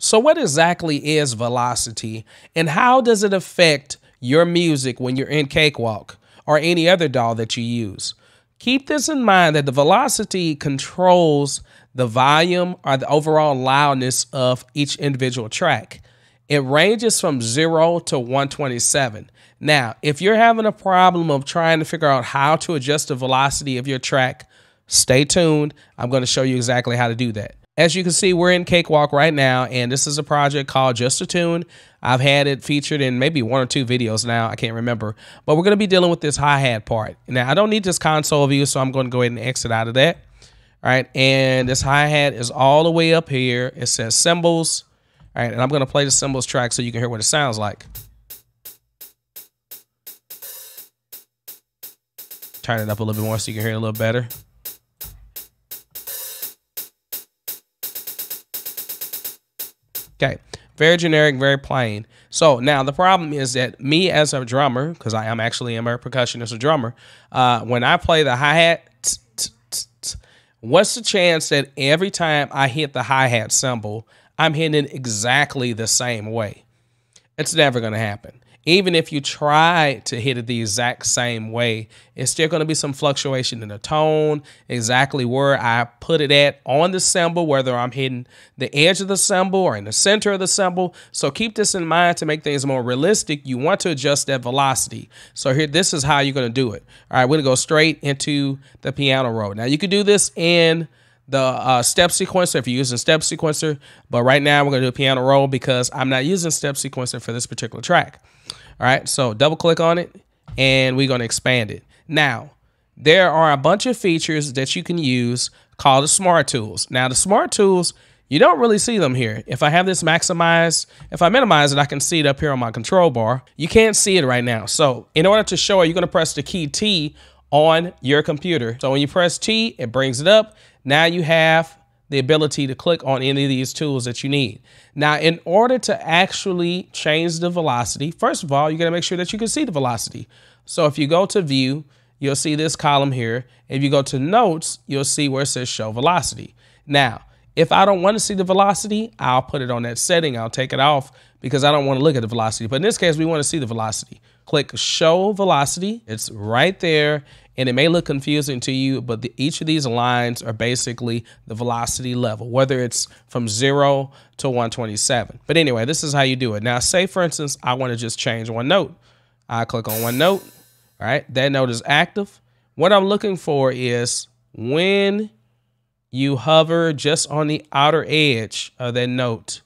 So what exactly is velocity, and how does it affect your music when you're in Cakewalk or any other DAW that you use? Keep this in mind that the velocity controls the volume or the overall loudness of each individual track. It ranges from 0 to 127. Now, if you're having a problem of trying to figure out how to adjust the velocity of your track, stay tuned. I'm going to show you exactly how to do that. As you can see, we're in Cakewalk right now, and this is a project called Just a Tune. I've had it featured in maybe 1 or 2 videos now. I can't remember, but we're going to be dealing with this hi-hat part. Now, I don't need this console view, so I'm going to go ahead and exit out of that. All right, and this hi-hat is all the way up here. It says cymbals. All right, and I'm going to play the cymbals track so you can hear what it sounds like. Turn it up a little bit more so you can hear it a little better. Okay, very generic, very plain. So now the problem is that me as a drummer, because I am actually a percussionist, a drummer, when I play the hi-hat, what's the chance that every time I hit the hi-hat cymbal, I'm hitting it exactly the same way? It's never going to happen. Even if you try to hit it the exact same way, it's still going to be some fluctuation in the tone, exactly where I put it at on the cymbal, whether I'm hitting the edge of the cymbal or in the center of the cymbal. So keep this in mind to make things more realistic. You want to adjust that velocity. So here, this is how you're going to do it. All right, we're going to go straight into the piano roll. Now you can do this in the step sequencer if you're using step sequencer, but right now we're going to do a piano roll because I'm not using step sequencer for this particular track. All right, so double click on it and we're going to expand it. Now, there are a bunch of features that you can use called the smart tools. Now, the smart tools, you don't really see them here. If I have this maximized, if I minimize it, I can see it up here on my control bar. You can't see it right now. So in order to show it, you're going to press the key T on your computer. So when you press T, it brings it up. Now you have the ability to click on any of these tools that you need. Now, in order to actually change the velocity, first of all, you got to make sure that you can see the velocity. So if you go to view, you'll see this column here. If you go to notes, you'll see where it says show velocity. Now, if I don't want to see the velocity, I'll put it on that setting. I'll take it off because I don't want to look at the velocity. But in this case, we want to see the velocity. Click show velocity. It's right there. And it may look confusing to you, but each of these lines are basically the velocity level, whether it's from 0 to 127. But anyway, this is how you do it. Now, say, for instance, I want to just change one note. I click on one note. All right, that note is active. What I'm looking for is when you hover just on the outer edge of that note,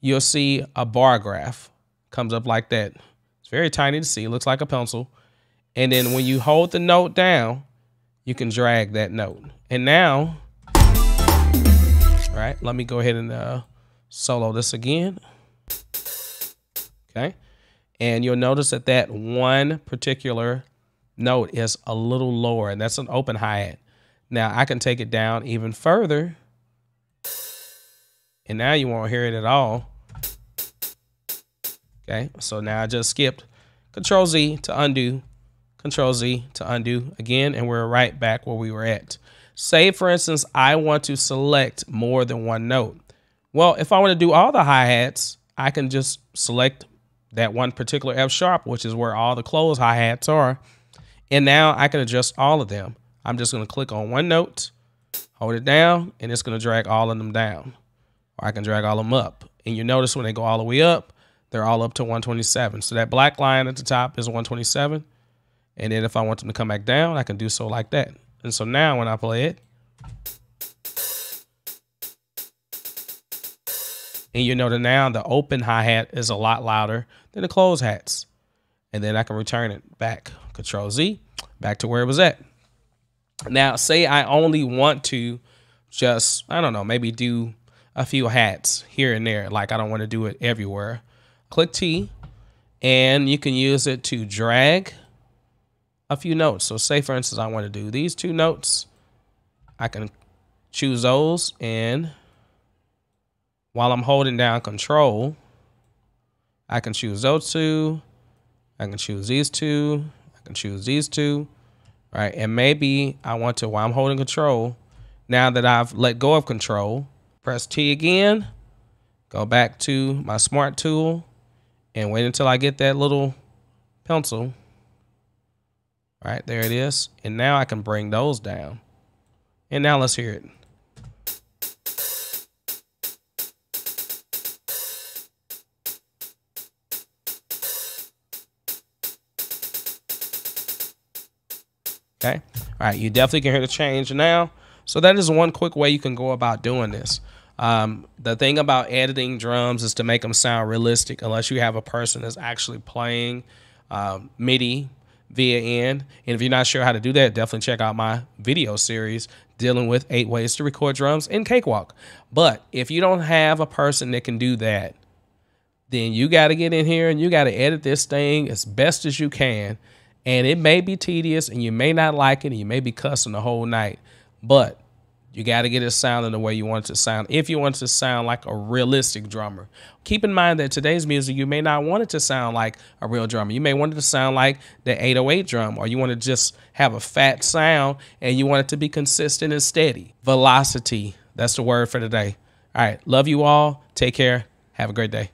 you'll see a bar graph. Comes up like that. It's very tiny to see. It looks like a pencil. And then when you hold the note down, you can drag that note. And now, all right, let me go ahead and solo this again. Okay. And you'll notice that that one particular note is a little lower, and that's an open hi-hat. Now I can take it down even further. And now you won't hear it at all. Okay. So now I just skipped Control Z to undo. Control Z to undo again, and we're right back where we were at. Say, for instance, I want to select more than one note. Well, if I want to do all the hi-hats, I can just select that one particular F sharp, which is where all the closed hi-hats are. And now I can adjust all of them. I'm just going to click on one note, hold it down, and it's going to drag all of them down. Or I can drag all of them up. And you notice when they go all the way up, they're all up to 127. So that black line at the top is 127. And then if I want them to come back down, I can do so like that. And so now when I play it, and you know that now the open hi-hat is a lot louder than the closed hats. And then I can return it back, Control Z, back to where it was at. Now, say I only want to just, I don't know, maybe do a few hats here and there. Like I don't want to do it everywhere. Click T, and you can use it to drag a few notes. So say, for instance, I want to do these two notes. I can choose those, and while I'm holding down Control, I can choose those two. I can choose these two. I can choose these two. Right, and maybe I want to, while I'm holding Control, now that I've let go of Control, press T again, Go back to my smart tool and wait until I get that little pencil. All right, there it is. And now I can bring those down. And now let's hear it. Okay. All right. You definitely can hear the change now. So that is one quick way you can go about doing this. The thing about editing drums is to make them sound realistic, unless you have a person that's actually playing MIDI via end. And if you're not sure how to do that, definitely check out my video series dealing with 8 ways to record drums in Cakewalk. But if you don't have a person that can do that, then you got to get in here and you got to edit this thing as best as you can. And it may be tedious and you may not like it and you may be cussing the whole night, but you got to get it sounding the way you want it to sound. If you want it to sound like a realistic drummer, keep in mind that today's music, you may not want it to sound like a real drummer. You may want it to sound like the 808 drum, or you want to just have a fat sound and you want it to be consistent and steady. Velocity. That's the word for today. All right. Love you all. Take care. Have a great day.